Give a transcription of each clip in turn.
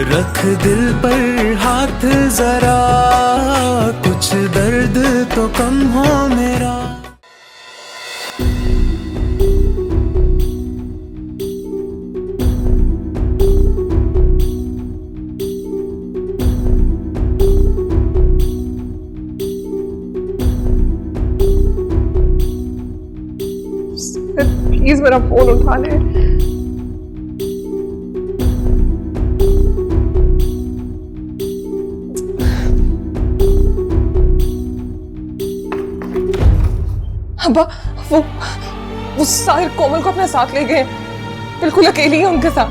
रख दिल पर हाथ जरा, कुछ दर्द तो कम हो मेरा। प्लीज मेरा फोन उठा ले। अब्बा वो साहिर कोमल को अपने साथ ले गए, बिल्कुल अकेली है उनके साथ।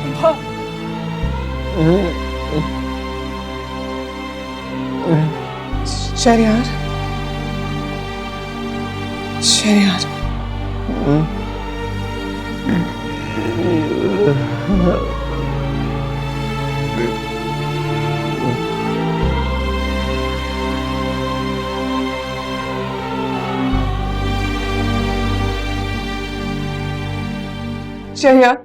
अब्बा शहरयार, शहरयार शहरयार,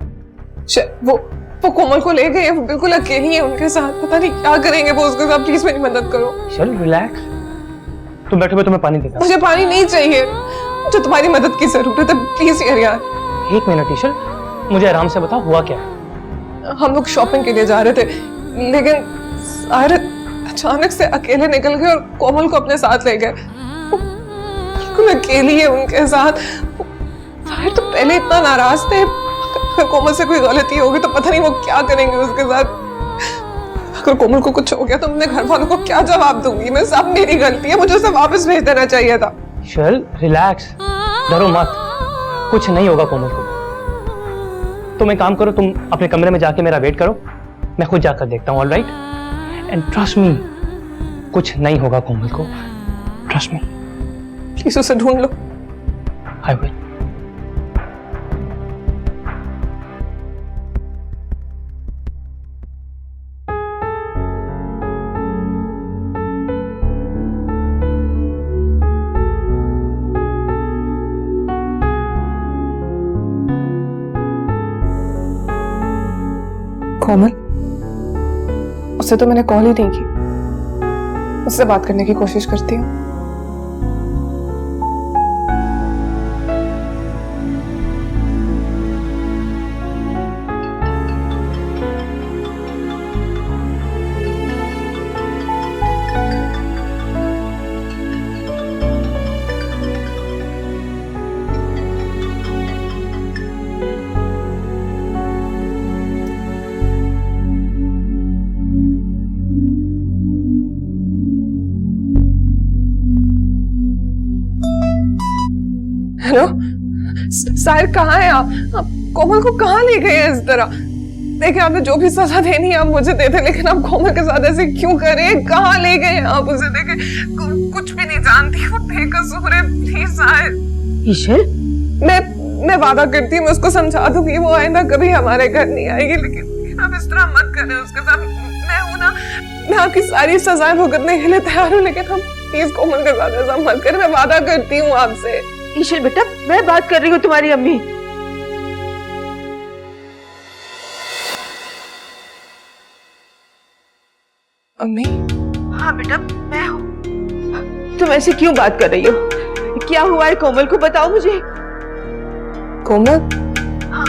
वो कोमल को ले गए, वो बिल्कुल अकेली है उनके साथ, पता नहीं क्या करेंगे वो उसके साथ। प्लीज मेरी मदद करो। चल रिलैक्स, तुम बैठो, मैं तुम्हें पानी देता हूं। मुझे पानी नहीं चाहिए, मुझे तुम्हारी मदद की जरूरत है, प्लीज यार। एक मिनट ईशल, मुझे आराम से बताओ हुआ क्या है। हम लोग शॉपिंग के लिए जा रहे थे, लेकिन साहिर अचानक से अकेले निकल गए और कोमल को अपने साथ ले गए। बिल्कुल अकेली है उनके साथ। साहिर तो पहले इतना नाराज थे, अगर कोमल से कोई गलती होगी तो पता नहीं वो क्या करेंगे उसके साथ। अगर कोमल को कुछ हो गया तो अपने घर वालों को क्या जवाब दूंगी मैं? सब मेरी गलती है, मुझे उसे वापस भेज देना चाहिए था। चल रिलैक्स, डरो मत, कुछ नहीं होगा कोमल को। तुम एक काम करो, तुम अपने कमरे में जाके मेरा वेट करो, मैं खुद जाकर देखता हूँ। ऑलराइट, एंड ट्रस्ट मी, कुछ नहीं होगा कोमल को, ट्रस्ट मी। प्लीज उसे ढूंढ लो। I will. कोमल, उससे तो मैंने कॉल ही नहीं की, उससे बात करने की कोशिश करती हूँ। हेलो साहिर, कहाँ है आप कोमल को कहाँ ले गए हैं इस तरह? देखिए, आपने जो भी सजा देनी है आप मुझे दे दे, लेकिन आप कोमल के साथ ऐसे क्यों कर रहे हैं? कहाँ ले गए हैं आप उसे? देखिए, कुछ भी नहीं जानती, वो बेकसूर है। प्लीज साहिर। ईशल, मैं वादा करती हूँ मैं उसको समझा दूंगी, वो आइंदा कभी हमारे घर नहीं आएगी, लेकिन आप इस तरह मत करें उसके साथ। मैं हूं ना, मैं आपकी सारी सजाएं भुगतने के लिए तैयार हूँ, लेकिन हम प्लीज कोमल के साथ ऐसा मत करें, मैं वादा करती हूँ आपसे। ईशल बेटा, मैं बात कर रही हूँ तुम्हारी अम्मी। अम्मी? हाँ बेटा, मैं हूँ। तुम ऐसे क्यों बात कर रही हो? क्या हुआ है कोमल को, बताओ मुझे। कोमल? हाँ।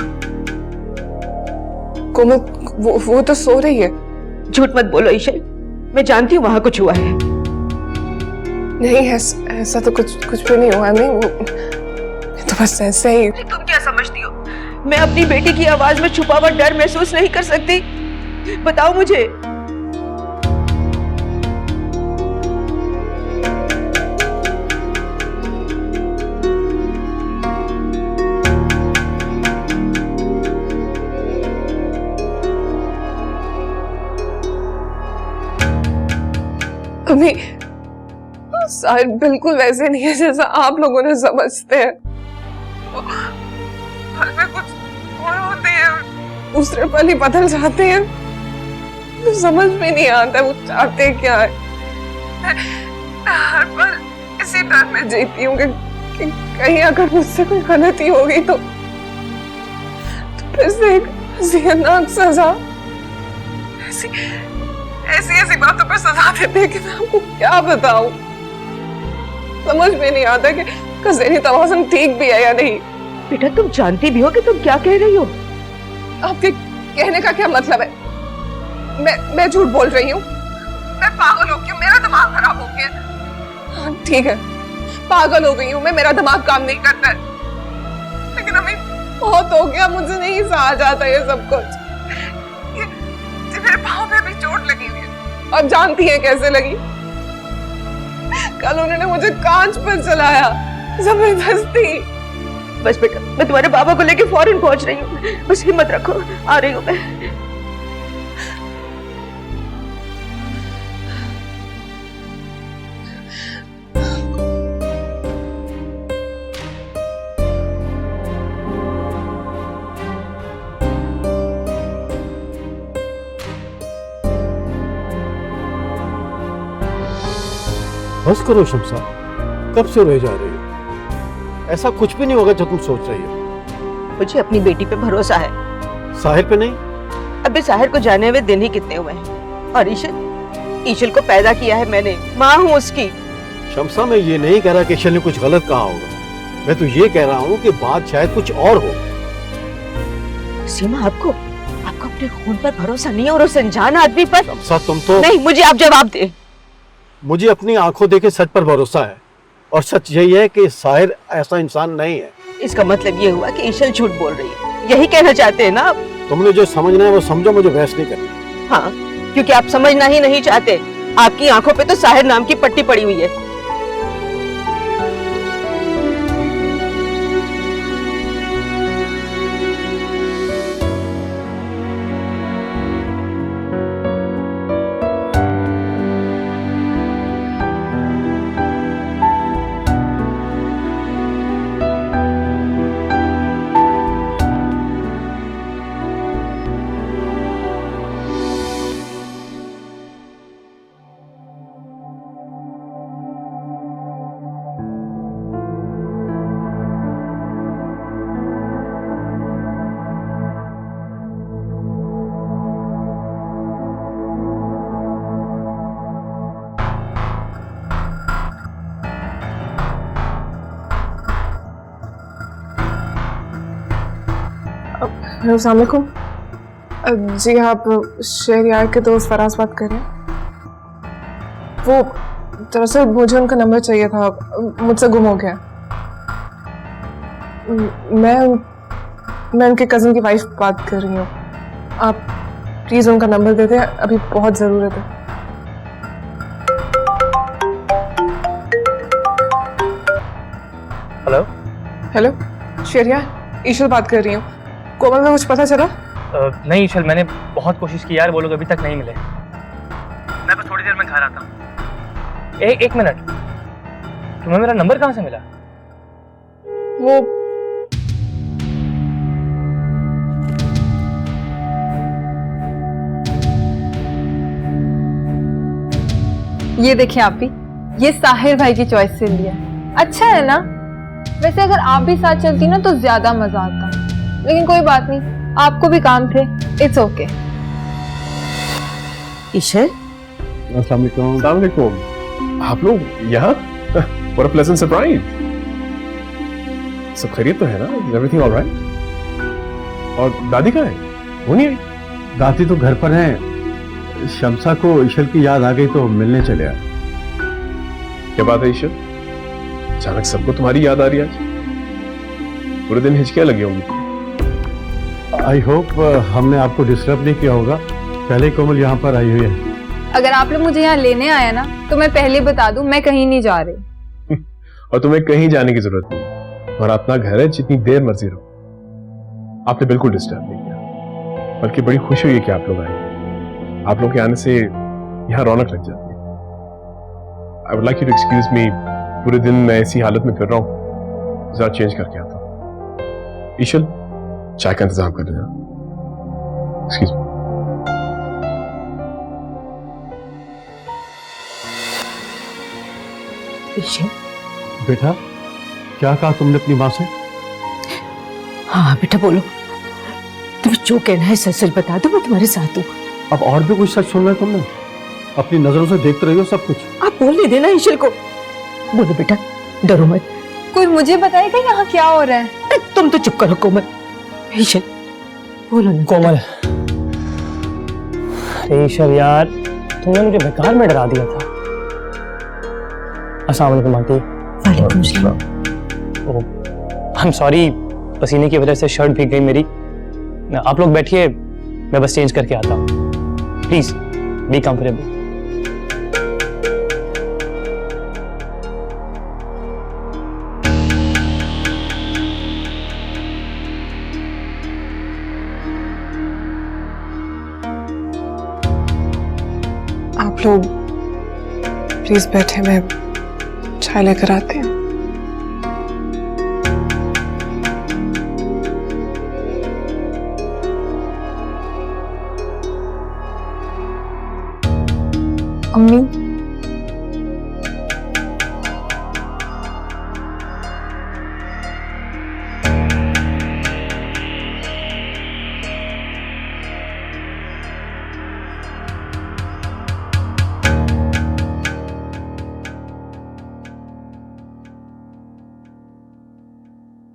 कोमल वो तो सो रही है। झूठ मत बोलो ईशल, मैं जानती हूँ वहां कुछ हुआ है। नहीं, ऐसा तो कुछ भी नहीं हुआ है। वो तो बस ऐसे ही। तुम क्या समझती हो, मैं अपनी बेटी की आवाज में छुपा हुआ डर महसूस नहीं कर सकती? बताओ मुझे। अभी साहिर बिल्कुल वैसे नहीं है जैसा आप लोगों ने समझते हैं। पल में कुछ और होते हैं, दूसरे पल ही बदल जाते हैं, तो समझ में नहीं आता वो चाहते क्या है। मैं हर पल इसी डर में जीती हूँ कि कहीं अगर मुझसे कोई गलती हो गई तो फिर से एक जियरनाक सजा। ऐसी ऐसी ऐसी बातों पर सजा देते हैं कि मैं आपको क्या बताऊं। समझ में नहीं आता कि ज़हनी तवाज़ुन ठीक भी है या नहीं। बेटा तुम जानती भी हो कि तुम क्या कह रही हो? आपके कहने का क्या मतलब है? मैं झूठ बोल रही हूँ? मैं पागल हो गई हूँ, मेरा दिमाग खराब हो गया। हाँ, ठीक है, पागल हो गई हूँ मैं, मेरा दिमाग काम नहीं करता है। लेकिन अम्मी बहुत हो गया, मुझे नहीं सहा जाता ये सब कुछ। ये मेरे पाँव पे भी चोट लगी हुई है। अब जानती है कैसे लगी? कल उन्होंने मुझे कांच पर चलाया जबरदस्ती। बस बेटा मैं तुम्हारे बाबा को लेके फौरन पहुंच रही हूँ, बस हिम्मत रखो, आ रही हूँ मैं। बस करो शमसा, कब से रोए जा रही हो? ऐसा कुछ भी नहीं होगा जो तुम सोच रही हो। मुझे अपनी बेटी पे भरोसा है। साहिर पे नहीं? अबे साहिर को जाने हुए दिन ही कितने हुए हैं। और ईशल को पैदा किया है मैंने, माँ हूँ उसकी। शमसा मैं ये नहीं कह रहा कि ईशल ने कुछ गलत कहा होगा, मैं तो ये कह रहा हूँ कि बात शायद कुछ और हो। सीमा आपको अपने खून पर भरोसा नहीं है और उस अनजान आदमी पर? शमसा तुम तो नहीं, मुझे आप जवाब दे। मुझे अपनी आंखों देखे सच पर भरोसा है, और सच यही है कि साहिर ऐसा इंसान नहीं है। इसका मतलब ये हुआ कि ईशल झूठ बोल रही है, यही कहना चाहते हैं ना आप? तुमने जो समझना है वो समझो, मुझे बहस नहीं करनी। हाँ, क्योंकि आप समझना ही नहीं चाहते। आपकी आंखों पे तो साहिर नाम की पट्टी पड़ी हुई है। अस्सलाम वालेकुम। जी आप शहरयार के दोस्त फराज बात कर रहे हैं? वो दरअसल मुझे उनका नंबर चाहिए था, मुझसे गुम हो गया। मैं उनके कज़न की वाइफ बात कर रही हूँ। आप प्लीज़ उनका नंबर दे दें, अभी बहुत ज़रूरत है। हेलो हेलो शहरयार, ईशल बात कर रही हूँ। कोमल का कुछ पता चला? नहीं ईशल, मैंने बहुत कोशिश की यार, वो लोग अभी तक नहीं मिले। मैं बस थोड़ी देर में घर आता हूँ। एक मिनट, तुम्हें मेरा नंबर कहाँ से मिला? वो ये देखें आप भी, ये साहिर भाई की चॉइस से लिया। अच्छा है ना? वैसे अगर आप भी साथ चलती ना तो ज्यादा मजा आता, लेकिन कोई बात नहीं, आपको भी काम थे, इट्स ओके। ईशल, अस्सलाम वालेकुम। आप लोग यहाँ? What a pleasant surprise। सब खैरियत तो है ना? Is everything all right? और दादी कहाँ है? वो नहीं आई? दादी तो घर पर है। शमसा को ईशल की याद आ गई तो मिलने चले आए। क्या बात है ईशल? अचानक सबको तुम्हारी याद आ रही है आज? पूरे दिन हिचकियां लगी होंगी। आई होप हमने आपको डिस्टर्ब नहीं किया होगा। पहले कोमल यहाँ पर आई हुई है। अगर आप लोग मुझे यहाँ लेने आए ना तो मैं पहले बता दूं, मैं कहीं नहीं जा रही। और तुम्हें कहीं जाने की जरूरत नहीं, और अपना घर है, जितनी देर मर्जी रहो। आपने बिल्कुल डिस्टर्ब नहीं किया, बल्कि बड़ी खुशी हुई कि आप लोग आए। आप लोग के आने से यहाँ रौनक लग जाती है। I would like you to excuse me, पूरे दिन मैं ऐसी हालत में फिर रहा हूँ, जरा चेंज करके आता हूँ। ईशल, चाय का इंतजाम कर देना। Excuse me. ईशल, बेटा, क्या कहा तुमने अपनी माँ से? हाँ बेटा बोलो, तुम्हें जो कहना है सच सच बता दो, मैं तुम्हारे साथ हूँ। अब और भी कुछ सच सुनना है तुमने? अपनी नजरों से देखते रहिए सब कुछ। आप बोलने देना ईशल को। बोलो बेटा, डरो मत। कोई मुझे बताएगा यहाँ क्या हो रहा है? अरे तुम तो चुप करो कोमल। ईशल बोलो ना। कोमल, अरे ईशल यार, तुमने मुझे बेकार में डरा दिया था। अस्सलाम वालेकुम आंटी। वालेकुम सलाम। आई एम सॉरी, पसीने की वजह से शर्ट भीग गई मेरी। आप लोग बैठिए, मैं बस चेंज करके आता हूँ। Please be comfortable. आप लोग प्लीज बैठे, मैं चाय लेकर आती हूँ। अम्मी,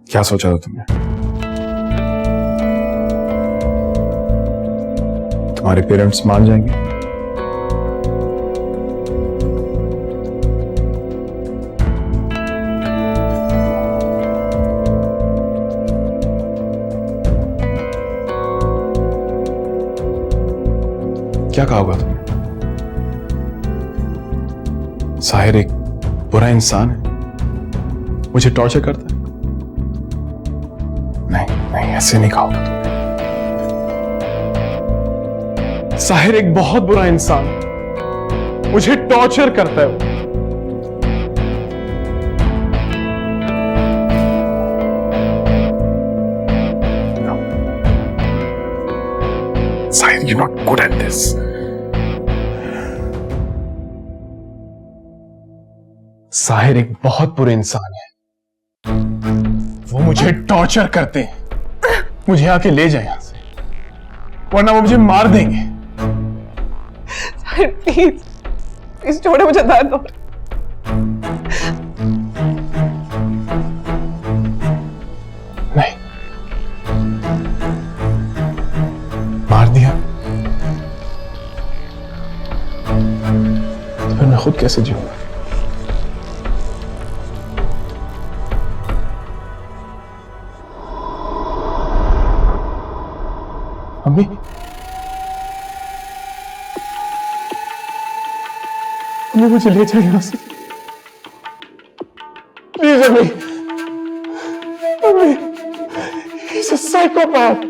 क्या सोचा था तुमने? तुम्हारे पेरेंट्स मान जाएंगे? क्या कहा होगा तुमने? साहिर एक बुरा इंसान है, मुझे टॉर्चर करता है। नहीं, ऐसे नहीं कहा होगा तुमने। साहिर एक बहुत बुरा इंसान है, मुझे टॉर्चर करता है वो। Sahir, you're not good at this. Sahir एक बहुत बुरे इंसान है, वो मुझे टॉर्चर करते हैं। मुझे आके ले जाए यहां से, वरना वो मुझे मार देंगे। प्लीज प्लीज छोड़ो मुझे, दर्द हो। नहीं, मार दिया तो फिर मैं खुद कैसे जीऊंगा? अम्मी, अम्मी मुझे ले जाए यहां से प्लीज। अम्मी, अम्मी, he's a psychopath,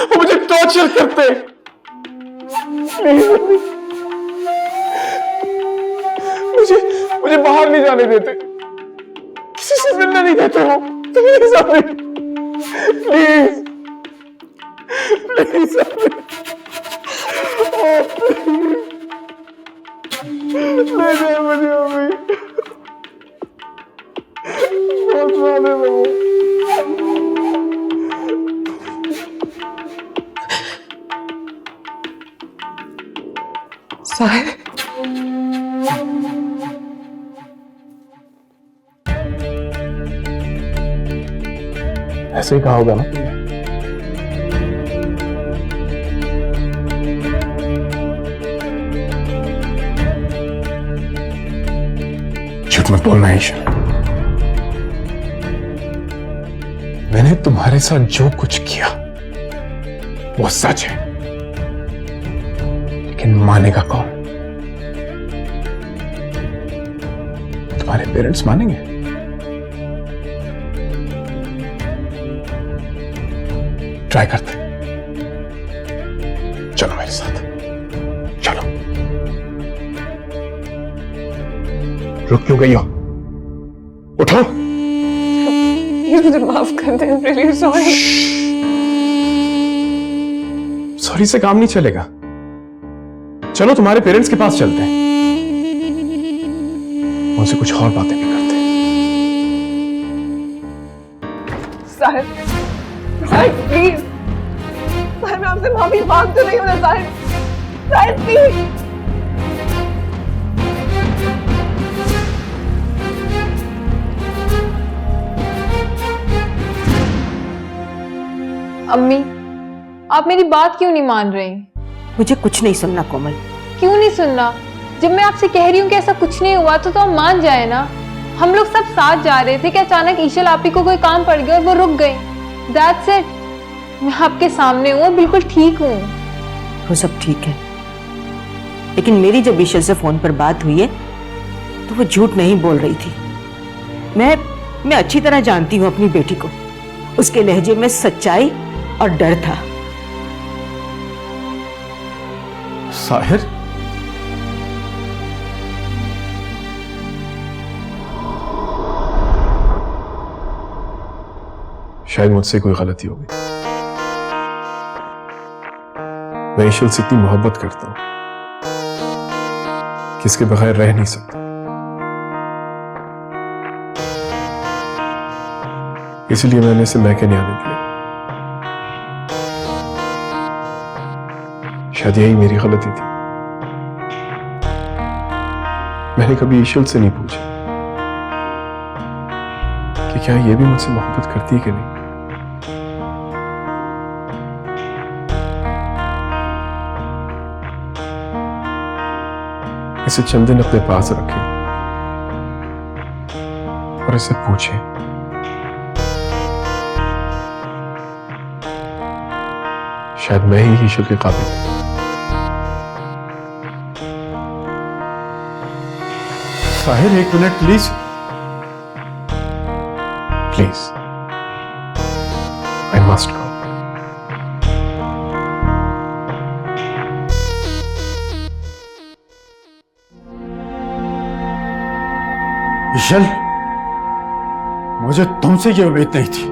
वो मुझे टॉर्चर करते हैं। प्लीज अम्मी, मुझे बाहर नहीं जाने देते, किसी से मिलने नहीं देते हो। प्लीज अम्मी, प्लीज प्लीज अम्मी, ले जाए मुझे अम्मी, बहुत मारे वो। साहिर, ऐसे ही कहा होगा ना? झूठ मत बोलना ईशा, मैंने तुम्हारे साथ जो कुछ किया वो सच है, लेकिन मानेगा कौन? तुम्हारे पेरेंट्स मानेंगे? ट्राई करते, चलो मेरे साथ, चलो। रुक क्यों गई हो? उठो। प्लीज मुझे माफ कर दे, I'm really sorry। सॉरी से काम नहीं चलेगा, चलो तुम्हारे पेरेंट्स के पास चलते हैं, उनसे कुछ और बातें भी करते हैं। साहिर, साहिर प्लीज माफी मांग तो रही हूँ ना साहिर। साहिर प्लीज। अम्मी, आप मेरी बात क्यों नहीं मान रही? मुझे कुछ नहीं सुनना कोमल। क्यों नहीं सुनना? जब मैं आपसे कह रही हूँ कि ऐसा कुछ नहीं हुआ तो आप मान जाए ना। हम लोग सब साथ जा रहे थे कि अचानक ईशल आपी को कोई काम पड़ गया और वो रुक गई। That's it। मैं आपके सामने हूँ और बिल्कुल ठीक हूँ। वो सब ठीक है, लेकिन मेरी जब ईशल से फोन पर बात हुई है तो वो झूठ नहीं बोल रही थी। मैं अच्छी तरह जानती हूँ अपनी बेटी को। उसके लहजे में सच्चाई और डर था। साहिर, शायद मुझसे कोई गलती हो गई। मैं ईशल से इतनी मोहब्बत करता हूं कि इसके बगैर रह नहीं सकता। इसलिए मैंने इसे मैके नहीं आने दिया। शायद यही मेरी गलती थी। मैंने कभी ईशल से नहीं पूछा कि क्या ये भी मुझसे मोहब्बत करती है कि नहीं। इसे चंद दिन अपने पास रखें और इसे पूछें। शायद मैं ही ईशल के काबिल हूं। साहिर, एक minute please. Please, I must go. Eshal, मुझे तुमसे ये उम्मीद नहीं थी।